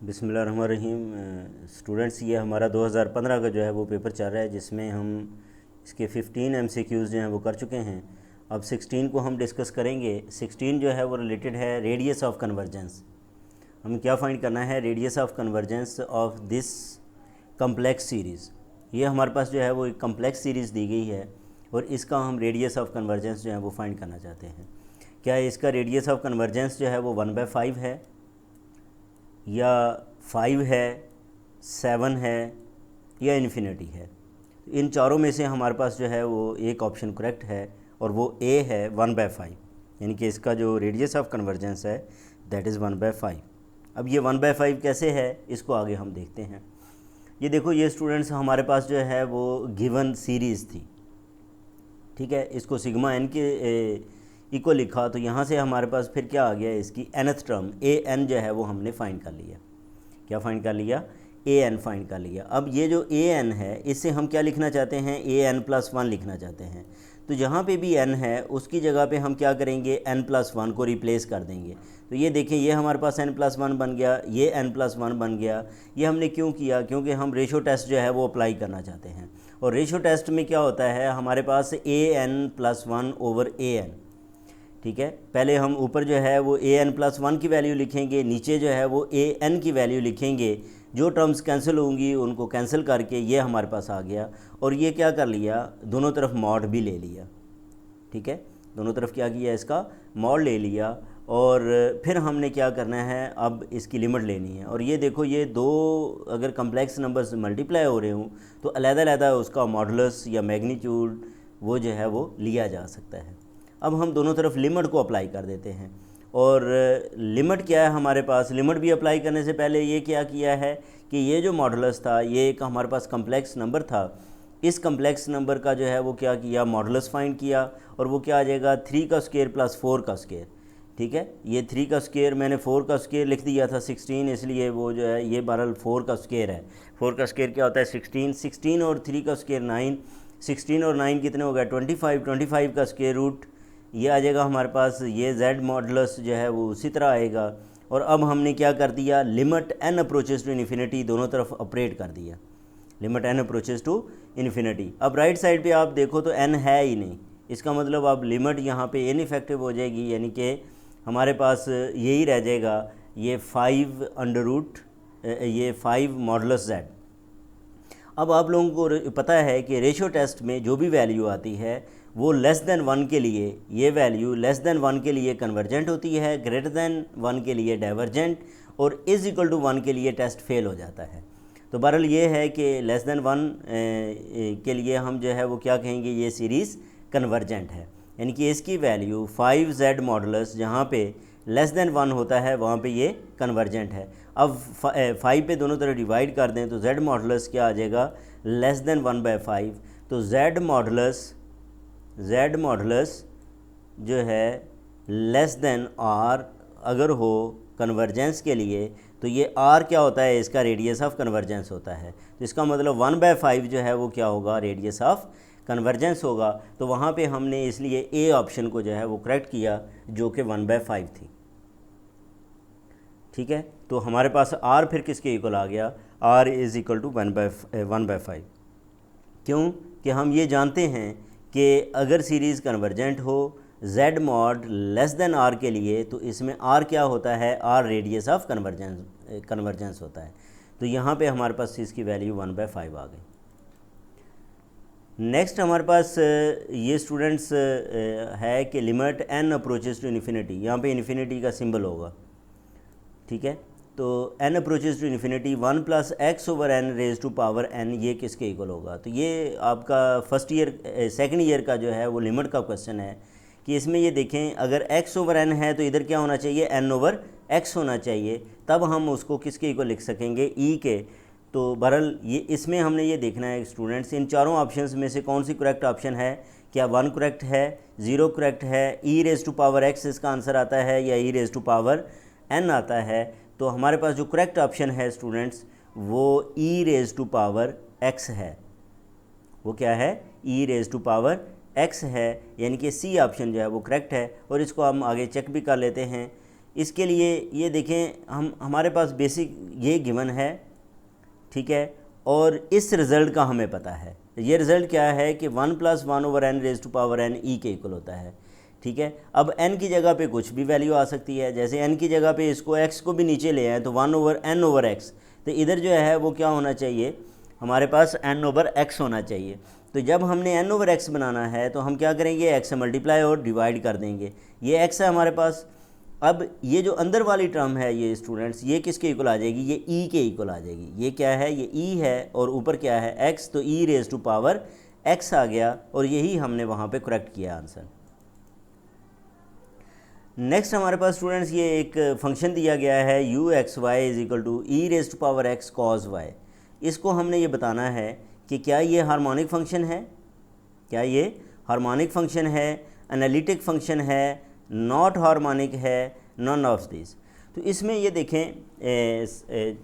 बिस्मिल्लाहिर्रहमानिर्रहीम। स्टूडेंट्स, ये हमारा 2015 का जो है वो पेपर चल रहा है, जिसमें हम इसके 15 MCQs जो हैं वो कर चुके हैं। अब 16 को हम डिस्कस करेंगे। 16 जो है वो रिलेटेड है रेडियस ऑफ कन्वर्जेंस। हमें क्या फाइंड करना है? Radius of convergence of this complex series. ये हमारे पास जो है वो एक कम्प्लेक्स सीरीज़ दी गई है और इसका हम रेडियस ऑफ कन्वर्जेंस जो है वो फाइंड करना चाहते हैं। क्या इसका रेडियस ऑफ कन्वर्जेंस जो है वो 1/5 है, या 5 है, 7 है, या इन्फिनिटी है? इन चारों में से हमारे पास जो है वो एक ऑप्शन करेक्ट है और वो ए है 1/5, यानी कि इसका जो रेडियस ऑफ कन्वर्जेंस है दैट इज़ 1/5। अब ये 1/5 कैसे है, इसको आगे हम देखते हैं। ये देखो, ये स्टूडेंट्स हमारे पास जो है वो गिवन सीरीज़ थी, ठीक है। इसको सिग्मा एन के इक्वल लिखा, तो यहाँ से हमारे पास फिर क्या आ गया, इसकी nth टर्म ए एन जो है वो हमने फाइंड कर लिया। क्या फाइंड कर लिया? ए एन फाइंड कर लिया। अब ये जो ए एन है, इससे हम क्या लिखना चाहते हैं? an+1 लिखना चाहते हैं। तो जहाँ पे भी n है उसकी जगह पे हम क्या करेंगे? n+1 को रिप्लेस कर देंगे। तो ये देखें, ये हमारे पास n+1 बन गया, ये n+1 बन गया। ये हमने क्यों किया? क्योंकि हम रेशो टेस्ट जो है वो अप्लाई करना चाहते हैं। और रेशो टेस्ट में क्या होता है, हमारे पास an+1/an, ठीक है। पहले हम ऊपर जो है वो an+1 की वैल्यू लिखेंगे, नीचे जो है वो an की वैल्यू लिखेंगे। जो टर्म्स कैंसिल होंगी उनको कैंसिल करके ये हमारे पास आ गया। और ये क्या कर लिया, दोनों तरफ मॉड भी ले लिया, ठीक है। दोनों तरफ क्या किया, इसका मॉड ले लिया। और फिर हमने क्या करना है, अब इसकी लिमिट लेनी है। और ये देखो, ये दो अगर कम्प्लेक्स नंबर्स मल्टीप्लाई हो रहे हों तो अलग-अलग उसका मॉडुलस या मैग्नीट्यूड वो जो है वो लिया जा सकता है। अब हम दोनों तरफ लिमिट को अप्लाई कर देते हैं। और लिमिट क्या है हमारे पास? लिमिट भी अप्लाई करने से पहले ये क्या किया है कि ये जो मॉडुलस था, ये एक हमारे पास कम्प्लेक्स नंबर था। इस कम्प्लेक्स नंबर का जो है वो क्या किया, मॉडुलस फाइंड किया। और वो क्या आ जाएगा, 3 का स्क्वायर प्लस 4 का स्क्वायर, ठीक है। ये 3 का स्क्वायर, मैंने 4 का स्क्वायर लिख दिया था 16, इसलिए वो जो है ये बहरहाल 4 का स्क्वायर है। 4 का स्क्वायर क्या होता है? 16। 16 और 3 का स्क्वायर 9। 16 और 9 कितने हो गए? 25। 25 का स्क्वायर रूट ये आ जाएगा हमारे पास। ये z मॉडुलस जो है वो उसी तरह आएगा। और अब हमने क्या कर दिया, limit n approaches to infinity दोनों तरफ ऑपरेट कर दिया। Limit n approaches to infinity. अब राइट साइड पे आप देखो तो n है ही नहीं, इसका मतलब अब लिमिट यहाँ पे इनइफेक्टिव हो जाएगी, यानी कि हमारे पास यही रह जाएगा, ये 5 ये 5 मॉडुलस z। अब आप लोगों को पता है कि रेशो टेस्ट में जो भी वैल्यू आती है वो लेस देन 1 के लिए, ये वैल्यू लेस देन 1 के लिए कन्वर्जेंट होती है, ग्रेटर देन 1 के लिए डाइवर्जेंट, और इज़ इक्वल टू 1 के लिए टेस्ट फेल हो जाता है। तो बहरहाल ये है कि लेस देन 1 के लिए हम जो है वो क्या कहेंगे, ये सीरीज़ कन्वर्जेंट है। यानी कि इसकी वैल्यू 5z मॉडुलस जहाँ पे लेस देन 1 होता है वहाँ पे ये कन्वर्जेंट है। अब 5 पे दोनों तरफ डिवाइड कर दें तो z मॉडुलस क्या आ जाएगा, लेस देन 1/5। तो z मॉडुलस जो है लेस देन r अगर हो कन्वर्जेंस के लिए, तो ये r क्या होता है, इसका रेडियस ऑफ कन्वर्जेंस होता है। तो इसका मतलब 1/5 जो है वो क्या होगा, रेडियस ऑफ कन्वर्जेंस होगा। तो वहाँ पे हमने इसलिए ए ऑप्शन को जो है वो करेक्ट किया, जो कि 1/5 थी, ठीक है। तो हमारे पास r फिर किसके इक्वल आ गया, r इज़ इक्वल टू 1/5। क्यों कि हम ये जानते हैं कि अगर सीरीज़ कन्वर्जेंट हो z mod less than r के लिए, तो इसमें r क्या होता है, r रेडियस ऑफ कन्वर्जेंस होता है। तो यहाँ पे हमारे पास इसकी वैल्यू 1/5 आ गई। नेक्स्ट हमारे पास ये स्टूडेंट्स है कि limit n approaches to infinity, यहाँ पे इन्फिनिटी का सिंबल होगा, ठीक है। तो n approaches to infinity 1 + x/n raise to power n, ये किसके इक्वल होगा? तो ये आपका सेकंड ईयर का जो है वो लिमिट का क्वेश्चन है कि इसमें ये देखें, अगर x/n है तो इधर क्या होना चाहिए, n/x होना चाहिए, तब हम उसको किसके इक्वल लिख सकेंगे, e के। तो बहरहाल ये इसमें हमने ये देखना है स्टूडेंट्स, इन चारों ऑप्शंस में से कौन सी करेक्ट ऑप्शन है, क्या 1 करेक्ट है, 0 करेक्ट है, e⁻x इसका आंसर आता है, या e⁻n आता है। तो हमारे पास जो करेक्ट ऑप्शन है स्टूडेंट्स वो e⁻x है। वो क्या है, e⁻x है, यानी कि सी ऑप्शन जो है वो करेक्ट है। और इसको हम आगे चेक भी कर लेते हैं इसके लिए ये देखें, हमारे पास बेसिक ये गिवन है, ठीक है, और इस रिज़ल्ट का हमें पता है। ये रिज़ल्ट क्या है कि 1 + 1/n⁻⁴ e के इक्वल होता है, ठीक है। अब n की जगह पे कुछ भी वैल्यू आ सकती है, जैसे n की जगह पे इसको x को भी नीचे ले आए तो 1/n/x, तो इधर जो है वो क्या होना चाहिए, हमारे पास n/x होना चाहिए। तो जब हमने n/x बनाना है तो हम क्या करेंगे, x से मल्टीप्लाई और डिवाइड कर देंगे, ये x है हमारे पास। अब ये जो अंदर वाली टर्म है ये स्टूडेंट्स, ये किसके इक्वल आ जाएगी, ये e के इक्वल आ जाएगी। ये क्या है, ये e है और ऊपर क्या है x, तो e⁻x आ गया और यही हमने वहाँ पे करेक्ट किया आंसर। नेक्स्ट हमारे पास स्टूडेंट्स ये एक फंक्शन दिया गया है u(x,y) = e⁻x cos y। इसको हमने ये बताना है कि क्या ये हार्मोनिक फंक्शन है, क्या ये हार्मोनिक फंक्शन है, एनालिटिक फंक्शन है, नॉट हार्मोनिक है, नन ऑफ दिस। तो इसमें ये देखें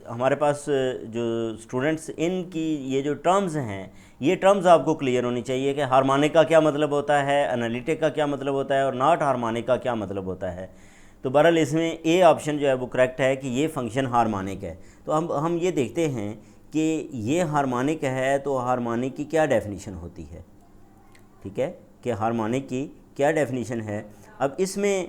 हमारे पास जो स्टूडेंट्स इनकी ये जो टर्म्स हैं, ये टर्म्स आपको क्लियर होनी चाहिए कि हार्मोनिक का क्या मतलब होता है, एनालिटिक का क्या मतलब होता है और नॉट हार्मोनिक का क्या मतलब होता है। तो बहरहाल इसमें ए ऑप्शन जो है वो करेक्ट है कि ये फंक्शन हार्मोनिक है। तो हम ये देखते हैं कि ये हार्मोनिक है तो हार्मोनिक की क्या डेफिनीशन होती है, ठीक है, कि हार्मोनिक की क्या डेफिनीशन है। अब इसमें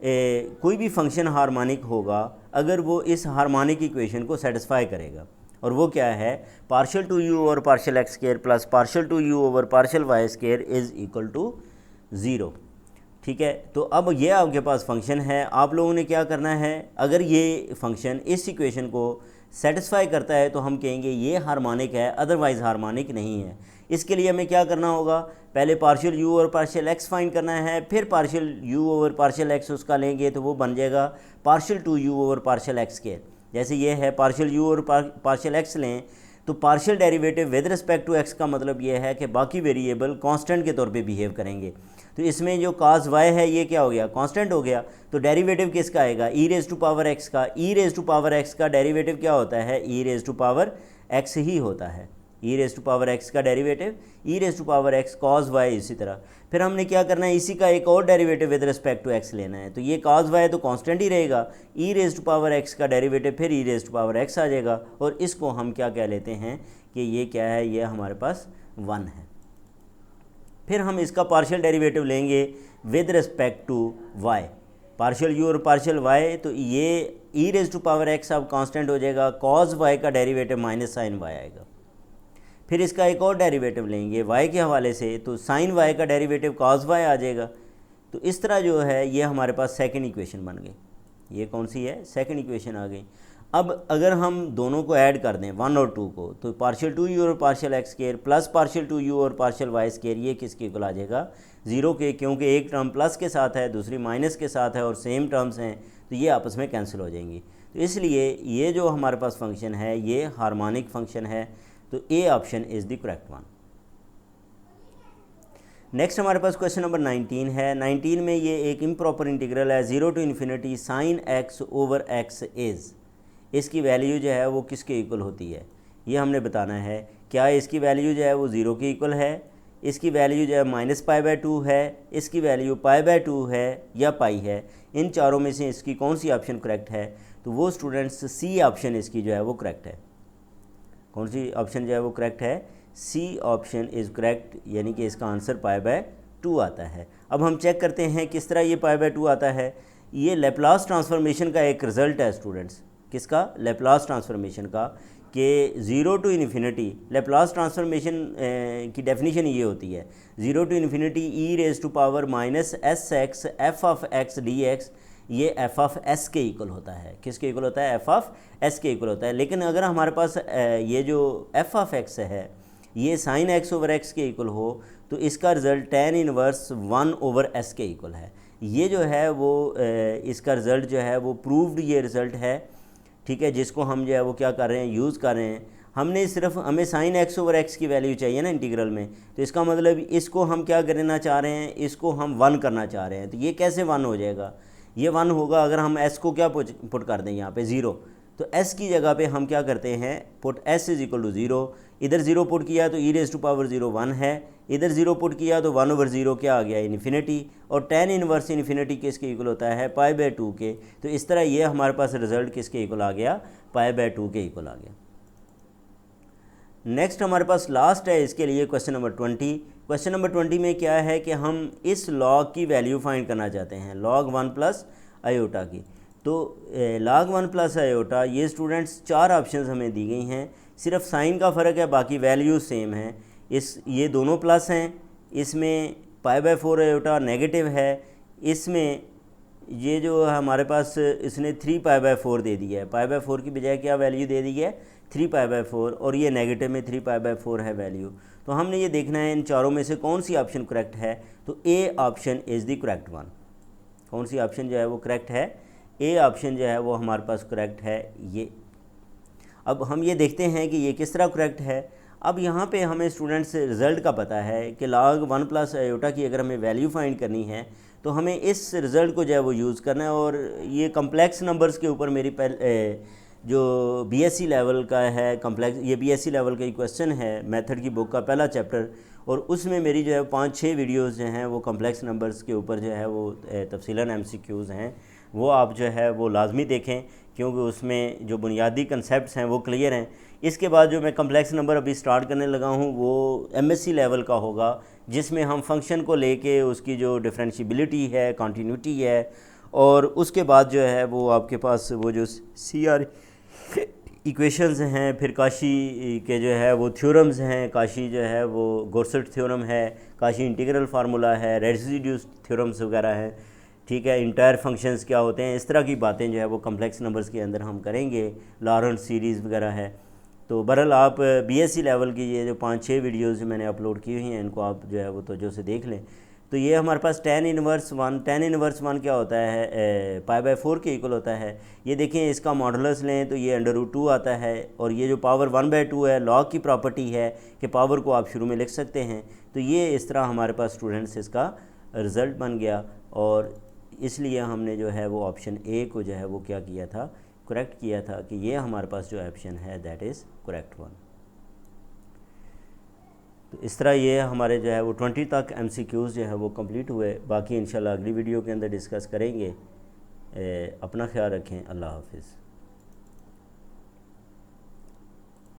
कोई भी फंक्शन हार्मोनिक होगा अगर वो इस हार्मोनिक इक्वेशन को सेटिस्फाई करेगा, और वो क्या है, ⁻2u/x² + ⁻2u/y² is equal to 0, ठीक है। तो अब ये आपके पास फंक्शन है, आप लोगों ने क्या करना है, अगर ये फंक्शन इस इक्वेशन को सेटिस्फाई करता है तो हम कहेंगे ये हार्मोनिक है, अदरवाइज़ हार्मोनिक नहीं है। इसके लिए हमें क्या करना होगा, पहले पार्शियल u और पार्शियल x फाइंड करना है, फिर पार्शियल u और पार्शियल x उसका लेंगे तो वो बन जाएगा ⁻2u/x²। जैसे ये है पार्शियल u और पार्शियल x लें तो partial derivative with respect to x का मतलब ये है कि बाकी वेरिएबल कांस्टेंट के तौर पे बिहेव करेंगे। तो इसमें जो cos y है ये क्या हो गया, कांस्टेंट हो गया। तो डेरिवेटिव किसका आएगा, e⁻x का। e⁻x का डेरिवेटिव क्या होता है, e⁻x ही होता है। e⁻x का डेरिवेटिव e⁻x cos y। इसी तरह फिर हमने क्या करना है, इसी का एक और derivative with respect to x लेना है। तो ये cos y तो कांस्टेंट ही रहेगा, e⁻x का डेरिवेटिव फिर e⁻x आ जाएगा, और इसको हम क्या कह लेते हैं कि ये क्या है, ये हमारे पास 1 है। फिर हम इसका पार्शियल डेरिवेटिव लेंगे with respect to y, partial u और पार्शियल y। तो ये e⁻x अब कांस्टेंट हो जाएगा, cos y का डेरिवेटिव -sin y आएगा। फिर इसका एक और डेरिवेटिव लेंगे y के हवाले से, तो sin y का डेरिवेटिव cos y आ जाएगा। तो इस तरह जो है ये हमारे पास सेकंड इक्वेशन बन गई। ये कौन सी है, सेकंड इक्वेशन आ गई। अब अगर हम दोनों को ऐड कर दें 1 और 2 को, तो ⁻2u और ⁻x² प्लस ⁻2u और ⁻y², ये किसके इक्वल आ जाएगा, 0 के, क्योंकि एक टर्म प्लस के साथ है दूसरी माइनस के साथ है और सेम टर्म्स हैं तो ये आपस में कैंसिल हो जाएंगी। तो इसलिए ये जो हमारे पास फंक्शन है ये हार्मोनिक फंक्शन है। तो A option is the correct one. Next हमारे पास क्वेश्चन नंबर 19 है। 19 में ये एक इम्प्रॉपर इंटीग्रल है, 0 to ∞ sin x/x इज़, इसकी वैल्यू जो है वो किसके इक्वल होती है ये हमने बताना है। क्या इसकी वैल्यू जो है वो 0 के इक्वल है, इसकी वैल्यू जो है -π/2 है, इसकी वैल्यू π/2 है या पाई है। इन चारों में से इसकी कौन सी ऑप्शन करेक्ट है, तो वो स्टूडेंट्स सी ऑप्शन इसकी जो है वो करेक्ट है। कौन सी ऑप्शन जो है वो करेक्ट है, सी ऑप्शन इज़ करेक्ट, यानी कि इसका आंसर π/2 आता है। अब हम चेक करते हैं किस तरह ये π/2 आता है। ये लेप्लास ट्रांसफॉर्मेशन का एक रिज़ल्ट है स्टूडेंट्स, किसका, लेप्लास ट्रांसफॉर्मेशन का, कि 0 to ∞, लेप्लास ट्रांसफॉर्मेशन की डेफिनेशन ये होती है 0 to ∞ e⁻−sx f(x) dx, ये f(s) के इक्वल होता है। किसके इक्वल होता है, f(s) के इक्वल होता है। लेकिन अगर हमारे पास ये जो f(x) है ये sin x/x के इक्वल हो तो इसका रिज़ल्ट tan इनवर्स 1/s के इक्वल है। ये जो है वो इसका रिज़ल्ट जो है वो प्रूव्ड ये रिज़ल्ट है, ठीक है, जिसको हम जो है वो क्या कर रहे हैं, यूज़ कर रहे हैं। हमने सिर्फ हमें sin x/x की वैल्यू चाहिए ना इंटीग्रल में, तो इसका मतलब इसको हम क्या करना चाह रहे हैं, इसको हम 1 करना चाह रहे हैं। तो ये कैसे 1 हो जाएगा, ये 1 होगा अगर हम s को क्या पुट कर दें यहाँ पे 0, तो s की जगह पे हम क्या करते हैं, put s is equal to 0, इधर 0 पुट किया तो e⁻0 1 है, इधर 0 पुट किया तो 1/0 क्या आ गया, इन्फिनिटी, और tan इनवर्स इन्फिनिटी किसके इक्वल होता है, π/2 के। तो इस तरह ये हमारे पास रिजल्ट किसके इक्वल आ गया, π/2 के इक्वल आ गया। नेक्स्ट हमारे पास लास्ट है इसके लिए क्वेश्चन नंबर 20। क्वेश्चन नंबर 20 में क्या है कि हम इस लॉग की वैल्यू फाइंड करना चाहते हैं, log 1 प्लस आयोटा की। तो log 1 प्लस आयोटा, ये स्टूडेंट्स 4 ऑप्शंस हमें दी गई हैं, सिर्फ साइन का फ़र्क है, बाकी वैल्यूज सेम हैं। ये दोनों प्लस हैं, इसमें π/4 आयोटा नेगेटिव है, इसमें ये जो हमारे पास इसने 3π/4 दे दिया है, π/4 की बजाय क्या वैल्यू दे दी है, 3π/4, और ये नेगेटिव में 3π/4 है वैल्यू। तो हमने ये देखना है इन चारों में से कौन सी ऑप्शन करेक्ट है। तो A option is the correct one. कौन सी ऑप्शन जो है वो करेक्ट है, ए ऑप्शन जो है वो हमारे पास करेक्ट है ये। अब हम ये देखते हैं कि ये किस तरह करेक्ट है। अब यहाँ पे हमें स्टूडेंट्स रिज़ल्ट का पता है कि log 1 प्लस आयोटा की अगर हमें वैल्यू फाइंड करनी है तो हमें इस रिज़ल्ट को जो है वो यूज़ करना है। और ये कम्प्लेक्स नंबर्स के ऊपर मेरी जो बीएससी लेवल का है कम्प्लेक्स, ये बीएससी लेवल का ही क्वेश्चन है मेथड की बुक का पहला चैप्टर, और उसमें मेरी जो है 5-6 वीडियोस जो हैं वो कम्प्लेक्स नंबर्स के ऊपर जो है वो तफसीलन एमसीक्यूज़ हैं, वो आप जो है वो लाजमी देखें, क्योंकि उसमें जो बुनियादी कंसेप्ट्स हैं वो क्लियर हैं। इसके बाद जो मैं कम्प्लेक्स नंबर अभी स्टार्ट करने लगा हूँ वो एमएससी लेवल का होगा, जिसमें हम फंक्शन को लेके उसकी जो डिफरेंशियबिलिटी है, कॉन्टीन्यूटी है, और उसके बाद जो है वो आपके पास वो जो CR इक्वेशंस हैं, फिर काशी के जो है वो थ्योरम्स हैं, काशी जो है वो गोरसेट थ्योरम है, काशी इंटीग्रल फार्मूला है, रेसिड्यूस थ्योरम्स वगैरह हैं, ठीक है, इंटायर फंक्शंस क्या होते हैं, इस तरह की बातें जो है वो कम्प्लेक्स नंबर्स के अंदर हम करेंगे, लॉरेंट सीरीज़ वगैरह है। तो बहरहाल आप बीएससी लेवल की ये जो 5-6 वीडियोज़ जो मैंने अपलोड की हुई हैं इनको आप जो है वो तवज्जो से देख लें। तो ये हमारे पास tan इनवर्स 1 क्या होता है, π/4 के इक्वल होता है। ये देखें, इसका मॉडुलस लें तो ये √2 आता है, और ये जो पावर 1/2 है, लॉग की प्रॉपर्टी है कि पावर को आप शुरू में लिख सकते हैं। तो ये इस तरह हमारे पास स्टूडेंट्स इसका रिज़ल्ट बन गया, और इसलिए हमने जो है वो ऑप्शन ए को जो है वो क्या किया था, करेक्ट किया था कि ये हमारे पास जो ऑप्शन है दैट इज़ करेक्ट वन। तो इस तरह ये हमारे जो है वो 20 तक MCQs जो है वो कंप्लीट हुए। बाकी इंशाल्लाह अगली वीडियो के अंदर डिस्कस करेंगे। अपना ख्याल रखें। अल्लाह हाफिज़।